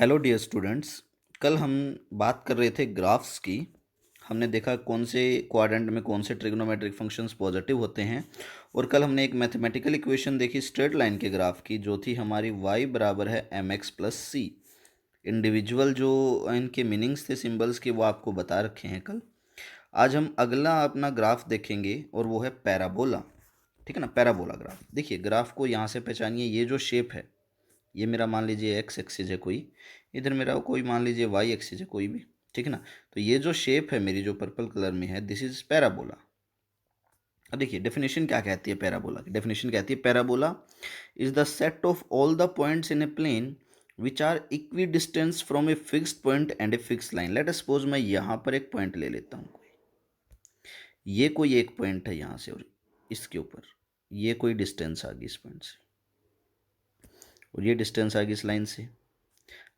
Hello dear students. कल हम बात कर रहे थे ग्राफ्स की। हमने देखा कौन से क्वाड्रेंट में कौन से ट्रिग्नोमेट्रिक फंक्शंस पॉजिटिव होते हैं। और कल हमने एक मैथमेटिकल इक्वेशन देखी स्ट्रेट लाइन के ग्राफ की, जो थी हमारी y बराबर है mx प्लस सी। इंडिविजुअल जो इनके मीनिंग्स थे सिंबल्स के, वो आपको बता रखे हैं कल। आज हम अगला अपना ग्राफ देखेंगे और वो है पैराबोला। ठीक है ना, पैराबोला ग्राफ। देखिए ग्राफ को यहाँ से पहचानिए। ये जो शेप है, ये मेरा मान लीजिए एक्स एक्सिस है कोई, इधर मेरा कोई मान लीजिए वाई एक्सिस है कोई भी। ठीक है ना। तो ये जो शेप है मेरी, जो पर्पल कलर में है, दिस इज पैराबोला। अब देखिए डेफिनेशन क्या कहती है पैराबोला की। डेफिनेशन कहती है parabola is the set of all the points in a plane which are equidistance from a fixed point and a fix line. Let suppose मैं यहाँ पर एक पॉइंट ले लेता हूँ। ये कोई एक पॉइंट है यहाँ से, और इसके ऊपर ये कोई डिस्टेंस आ गई इस पॉइंट से, और ये डिस्टेंस आ गई इस लाइन से।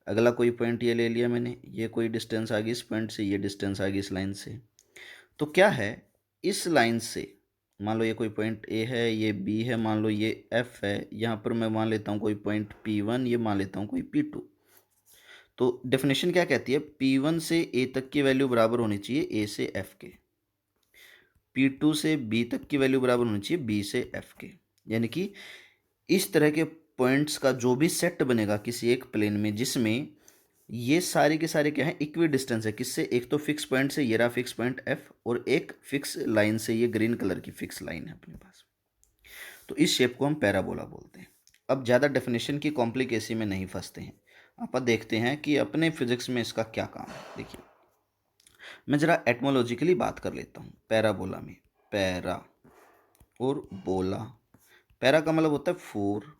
अगला कोई पॉइंट ये ले लिया मैंने, ये कोई डिस्टेंस आ गई इस पॉइंट से, ये डिस्टेंस आ गई इस लाइन से। तो क्या है, इस लाइन से मान लो ये कोई पॉइंट ए है, ये बी है, मान लो ये एफ है, यहाँ पर मैं मान लेता हूँ कोई पॉइंट P1, ये मान लेता हूँ कोई P2। तो डेफिनेशन क्या कहती है, P1 से ए तक की वैल्यू बराबर होनी चाहिए ए से एफ के, P2 से बी तक की वैल्यू बराबर होनी चाहिए बी से एफ के। यानी कि इस तरह के पॉइंट्स का जो भी सेट बनेगा किसी एक प्लेन में, जिसमें ये सारे के सारे क्या है, इक्वी डिस्टेंस है। किससे? एक तो फिक्स पॉइंट से, ये रहा फिक्स पॉइंट एफ, और एक फिक्स लाइन से, ये ग्रीन कलर की फिक्स लाइन है अपने पास। तो इस शेप को हम पैराबोला बोलते हैं। अब ज़्यादा डेफिनेशन की कॉम्प्लिकेसी में नहीं फंसते हैं, आप देखते हैं कि अपने फिजिक्स में इसका क्या काम है। देखिए मैं ज़रा एटमोलॉजिकली बात कर लेता हूँ पैराबोला में। पैरा और बोला, पैरा का मतलब होता है फोर,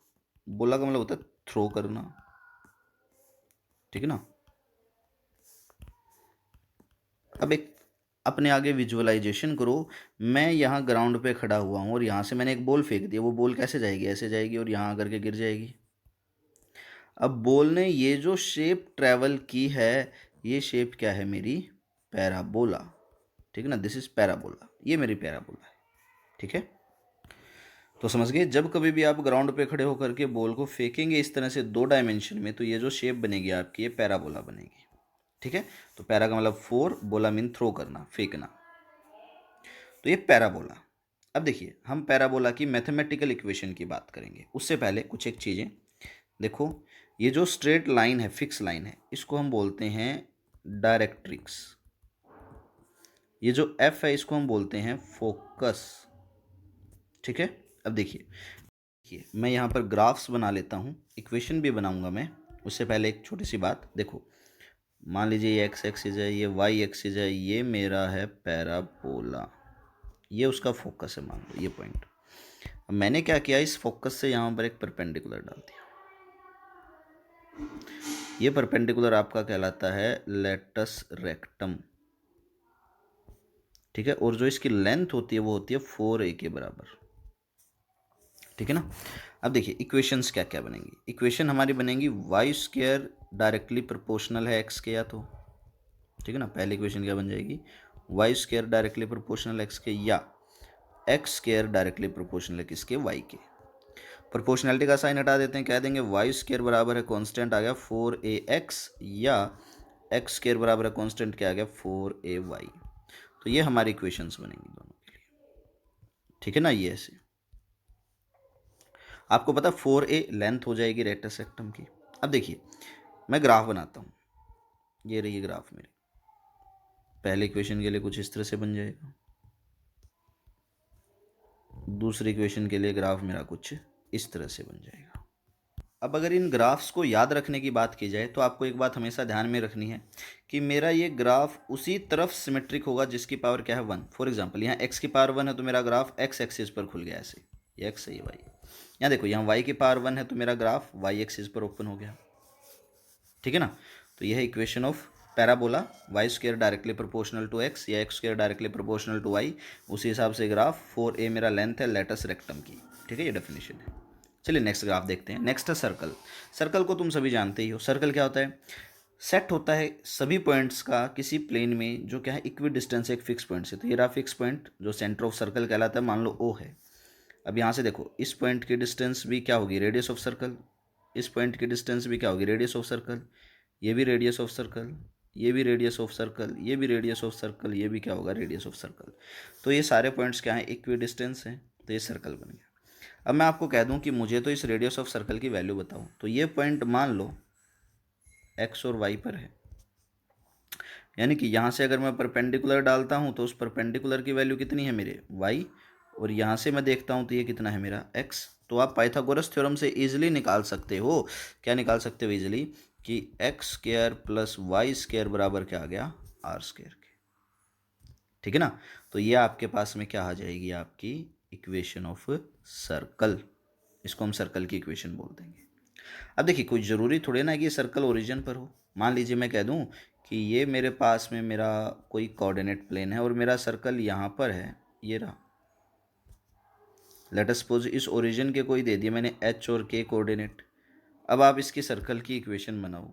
बोला का मतलब होता है थ्रो करना। ठीक है ना। अब एक अपने आगे विजुअलाइजेशन करो। मैं यहाँ ग्राउंड पे खड़ा हुआ हूँ और यहाँ से मैंने एक बॉल फेंक दिया। वो बॉल कैसे जाएगी? ऐसे जाएगी और यहाँ आकर के गिर जाएगी। अब बॉल ने ये जो शेप ट्रेवल की है, ये शेप क्या है मेरी? पैराबोला। ठीक है ना, दिस इज पैराबोला, ये मेरी पैराबोला है। ठीक है, तो समझ गए। जब कभी भी आप ग्राउंड पे खड़े होकर के बॉल को फेंकेंगे इस तरह से दो डायमेंशन में, तो ये जो शेप बनेगी आपकी, ये पैराबोला बनेगी। ठीक है, तो पैरा का मतलब फोर, बोला मीन थ्रो करना, फेंकना। तो ये पैराबोला। अब देखिए हम पैराबोला की मैथमेटिकल इक्वेशन की बात करेंगे। उससे पहले कुछ एक चीज़ें देखो। ये जो स्ट्रेट लाइन है, फिक्स लाइन है, इसको हम बोलते हैं डायरेक्ट्रिक्स। ये जो एफ है, इसको हम बोलते हैं फोकस। ठीक है। अब देखिए मैं यहाँ पर ग्राफ्स बना लेता हूँ, इक्वेशन भी बनाऊंगा मैं। उससे पहले एक छोटी सी बात देखो। मान लीजिए ये एक्स एक्सिस है, ये वाई एक्सिस है, ये मेरा है पैराबोला, ये उसका फोकस है, मान लो ये पॉइंट। अब मैंने क्या किया, इस फोकस से यहाँ पर एक परपेंडिकुलर डाल दिया। ये परपेंडिकुलर आपका कहलाता है लेटस रेक्टम। ठीक है, और जो इसकी लेंथ होती है वो होती है 4a के बराबर। ठीक है ना। अब देखिए इक्वेशंस क्या क्या बनेंगी। इक्वेशन हमारी बनेंगी वाई स्क्वायर डायरेक्टली प्रोपोर्शनल है एक्स के, या तो ठीक है ना, पहली इक्वेशन क्या बन जाएगी, Y square directly proportional X के, या एक्स स्क्वायर डायरेक्टली प्रोपोर्शनल है किसके, वाई के। प्रोपोर्शनलिटी का साइन हटा देते हैं, कह देंगे वाई स्क्वायर बराबर है कांस्टेंट आ गया 4ax, या एक्स स्क्वायर बराबर है कांस्टेंट क्या आ गया 4ay। तो ये हमारी इक्वेशंस बनेंगी दोनों के लिए। ठीक है ना। ये ऐसे आपको पता 4a लेंथ हो जाएगी रेक्टस रेक्टम की। अब देखिए मैं ग्राफ बनाता हूँ, ये रही ग्राफ मेरी। पहले इक्वेशन के लिए कुछ इस तरह से बन जाएगा, दूसरी इक्वेशन के लिए ग्राफ मेरा कुछ इस तरह से बन जाएगा। अब अगर इन ग्राफ्स को याद रखने की बात की जाए, तो आपको एक बात हमेशा ध्यान में रखनी है कि मेरा ये ग्राफ उसी तरफ सिमेट्रिक होगा जिसकी पावर क्या है 1। फॉर एग्जांपल यहाँ x की पावर 1 है तो मेरा ग्राफ x एक्सिस पर खुल गया ऐसे, ये x है ये y। यहाँ देखो यहाँ y की पावर 1 है तो मेरा ग्राफ y एक्सिस पर ओपन हो गया। ठीक है ना। तो यह है equation of parabola, Y square directly proportional to X, या X square directly proportional to Y. उसी हिसाब से ग्राफ 4a मेरा लेंथ है लेटस रेक्टम की। ठीक है, ये डेफिनेशन है। चलिए नेक्स्ट ग्राफ देखते हैं। नेक्स्ट है सर्कल। सर्कल को तुम सभी जानते ही हो। सर्कल क्या होता है, सेट होता है सभी पॉइंट्स का किसी प्लेन में जो क्या है इक्वी डिस्टेंस एक फिक्स पॉइंट से। तो ये रहा फिक्स पॉइंट जो सेंटर ऑफ सर्कल कहलाता है, मान लो O है। अब यहाँ से देखो इस पॉइंट की डिस्टेंस भी क्या होगी, रेडियस ऑफ सर्कल। इस पॉइंट की डिस्टेंस भी क्या होगी, रेडियस ऑफ सर्कल। ये भी रेडियस ऑफ सर्कल, ये भी रेडियस ऑफ सर्कल, ये भी रेडियस ऑफ सर्कल, ये भी क्या होगा, रेडियस ऑफ सर्कल। तो ये सारे पॉइंट्स क्या हैं, इक्वी डिस्टेंस हैं, तो ये सर्कल बन गया। अब मैं आपको कह दूं कि मुझे तो इस रेडियस ऑफ सर्कल की वैल्यू बताओ, तो ये पॉइंट मान लो एक्स और वाई पर है, यानी कि यहाँ से अगर मैं परपेंडिकुलर डालता हूँ तो उस परपेंडिकुलर की वैल्यू कितनी है मेरे वाई, और यहाँ से मैं देखता हूँ तो ये कितना है मेरा एक्स। तो आप पाइथागोरस थ्योरम से इजीली निकाल सकते हो, क्या निकाल सकते हो इजीली, कि X square plus Y square बराबर क्या आ गया, आर स्क्वायर के। ठीक है ना। तो ये आपके पास में क्या आ जाएगी, आपकी इक्वेशन ऑफ सर्कल। इसको हम सर्कल की इक्वेशन बोल देंगे। अब देखिए कोई ज़रूरी थोड़े ना कि ये सर्कल ओरिजिन पर हो। मान लीजिए मैं कह दूं कि ये मेरे पास में मेरा कोई कोऑर्डिनेट प्लेन है और मेरा सर्कल यहाँ पर है, ये रहा। लेट अस सपोज इस ओरिजिन के कोई दे दिए मैंने एच और के कोऑर्डिनेट। अब आप इसकी सर्कल की इक्वेशन बनाओ,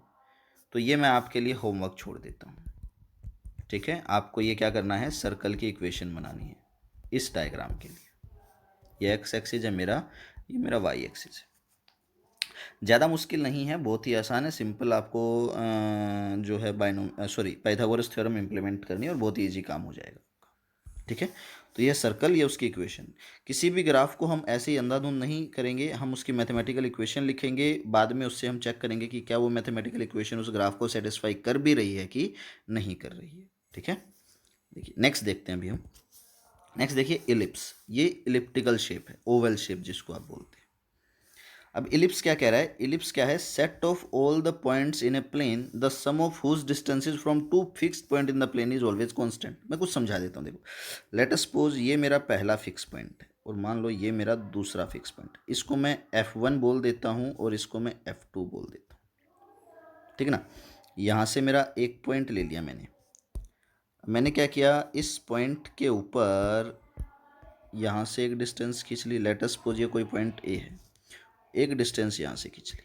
तो ये मैं आपके लिए होमवर्क छोड़ देता हूँ। ठीक है, आपको ये क्या करना है, सर्कल की इक्वेशन बनानी है इस डायग्राम के लिए। ये एक्स एक्सिस है मेरा, ये मेरा वाई एक्सिस है। ज़्यादा मुश्किल नहीं है, बहुत ही आसान है, सिंपल। आपको जो है पाइथागोरस थ्योरम इम्प्लीमेंट करनी है और बहुत ही ईजी काम हो जाएगा। ठीक है, तो ये सर्कल, ये उसकी इक्वेशन। किसी भी ग्राफ को हम ऐसे ही अंधाधुंध नहीं करेंगे, हम उसकी मैथमेटिकल इक्वेशन लिखेंगे, बाद में उससे हम चेक करेंगे कि क्या वो मैथमेटिकल इक्वेशन उस ग्राफ को सेटिस्फाई कर भी रही है कि नहीं कर रही है। ठीक है, देखिए नेक्स्ट देखते हैं अभी हम। नेक्स्ट देखिए इलिप्स, ये इलिप्टिकल शेप है, ओवल शेप जिसको आप बोलते हैं। अब इलिप्स क्या कह रहा है, इलिप्स क्या है, set of all the points in a plane the sum of whose distances from two fixed point in the plane is always constant. मैं कुछ समझा देता हूँ, देखो। लेट अस सपोज ये मेरा पहला फिक्स पॉइंट है और मान लो ये मेरा दूसरा फिक्स पॉइंट, इसको मैं F1 बोल देता हूँ और इसको मैं F2 बोल देता हूँ। ठीक है ना। यहाँ से मेरा एक पॉइंट ले लिया मैंने क्या किया, इस पॉइंट के ऊपर यहाँ से एक डिस्टेंस खींच ली। लेट अस सपोज ये कोई पॉइंट ए है, एक डिस्टेंस यहाँ से खींच ली,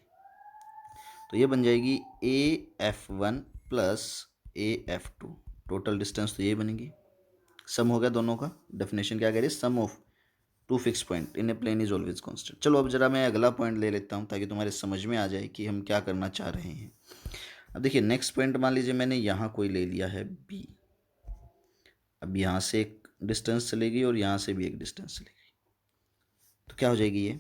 तो ये बन जाएगी AF1 plus AF2। Total distance तो ये बनेगी, सम हो गया दोनों का। डेफिनेशन क्या कह रही है, sum of two fix point in a plane is always constant. चलो अब जरा मैं अगला पॉइंट ले लेता हूँ ताकि तुम्हारे समझ में आ जाए कि हम क्या करना चाह रहे हैं। अब देखिए नेक्स्ट पॉइंट मान लीजिए मैंने यहाँ कोई ले लिया है B। अब यहाँ से एक डिस्टेंस चलेगी और यहाँ से भी एक डिस्टेंस चलेगी, तो क्या हो जाएगी ये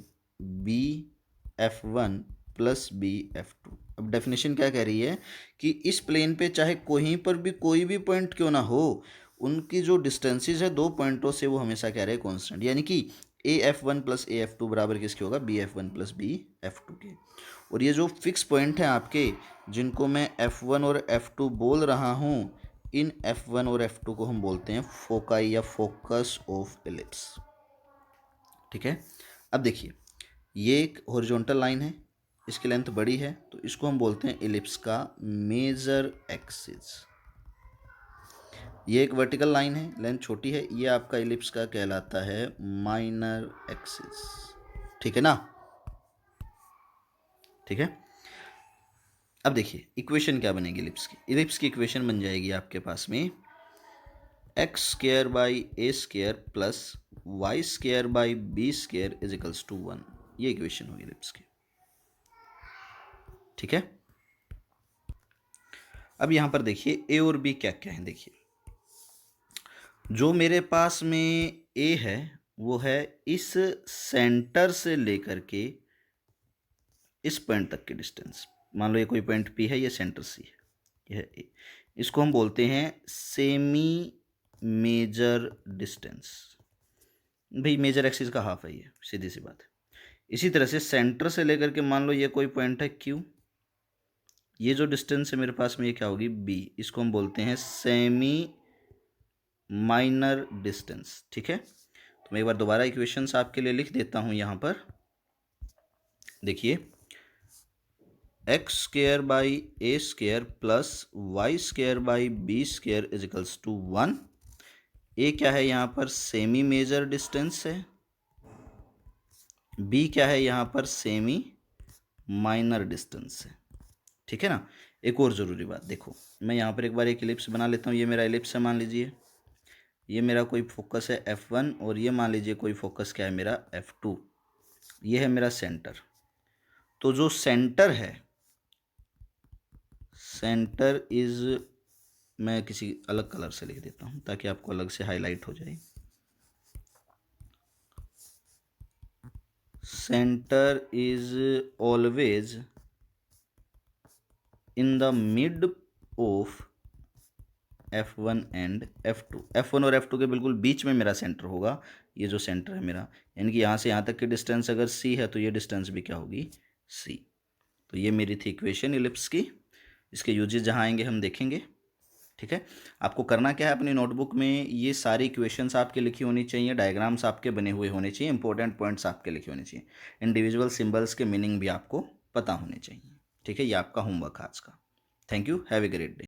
BF1 प्लस BF2। अब डेफिनेशन क्या कह रही है कि इस प्लेन पे चाहे कहीं पर भी कोई भी पॉइंट क्यों ना हो, उनकी जो डिस्टेंसेज है दो पॉइंटों से वो हमेशा कह रहे हैं कांस्टेंट, यानी कि AF1 प्लस AF2 बराबर किसके होगा, BF1 प्लस BF2 के। और ये जो फिक्स पॉइंट हैं आपके, जिनको मैं F1 और F2 बोल रहा हूँ, इन F1 और F2 को हम बोलते हैं फोकाई या फोकस ऑफ एलिप्स। ठीक है, अब देखिए ये एक हॉरिजॉन्टल लाइन है, इसकी लेंथ बड़ी है, तो इसको हम बोलते हैं एलिप्स का मेजर एक्सिस। ये एक वर्टिकल लाइन है, लेंथ छोटी है, ये आपका एलिप्स का कहलाता है माइनर एक्सिस। ठीक है ना। ठीक है, अब देखिए इक्वेशन क्या बनेगी एलिप्स की। एलिप्स की इक्वेशन बन जाएगी आपके पास में X square by A square plus Y square by B square is equals to 1। ये इक्वेशन होगी एलिप्स की। ठीक है, अब यहां पर देखिए ए और बी क्या क्या है। देखिए जो मेरे पास में ए है वो है इस सेंटर से लेकर के इस पॉइंट तक की डिस्टेंस। मान लो ये कोई पॉइंट पी है, ये सेंटर सी है, यह ए। इसको हम बोलते हैं सेमी मेजर डिस्टेंस। भाई मेजर एक्सिस का हाफ है ये, सीधी सी बात है। इसी तरह से सेंटर से लेकर के मान लो ये कोई पॉइंट है क्यू, ये जो डिस्टेंस है मेरे पास में ये क्या होगी बी, इसको हम बोलते हैं सेमी माइनर डिस्टेंस। ठीक है, तो मैं एक बार दोबारा इक्वेशंस आपके लिए लिख देता हूं यहां पर। देखिए X square by A square plus Y square by B square is equals to 1। A क्या है यहाँ पर, सेमी मेजर डिस्टेंस है। बी क्या है यहाँ पर, सेमी माइनर डिस्टेंस है। ठीक है ना। एक और ज़रूरी बात देखो, मैं यहाँ पर एक बार एक एलिप्स बना लेता हूँ। ये मेरा एलिप्स है, मान लीजिए ये मेरा कोई फोकस है F1 और ये मान लीजिए कोई फोकस क्या है मेरा F2। ये है मेरा सेंटर। तो जो सेंटर है, सेंटर इज, मैं किसी अलग कलर से लिख देता हूँ ताकि आपको अलग से हाईलाइट हो जाए। Centre is always in the mid of F1 and F2। F1 और F2 के बिल्कुल बीच में मेरा सेंटर होगा। ये जो सेंटर है मेरा, यानी कि यहाँ से यहाँ तक की डिस्टेंस अगर C है तो ये डिस्टेंस भी क्या होगी, C। तो ये मेरी थी इक्वेशन इलिप्स की। इसके यूजेस जहाँ आएंगे हम देखेंगे। ठीक है, आपको करना क्या है, अपनी नोटबुक में ये सारी इक्वेशंस आपके लिखी होनी चाहिए, डायग्राम्स आपके बने हुए होने चाहिए, इंपॉर्टेंट पॉइंट्स आपके लिखे होने चाहिए, इंडिविजुअल सिंबल्स के मीनिंग भी आपको पता होने चाहिए। ठीक है, ये आपका होमवर्क आज का। Thank you, have a great day.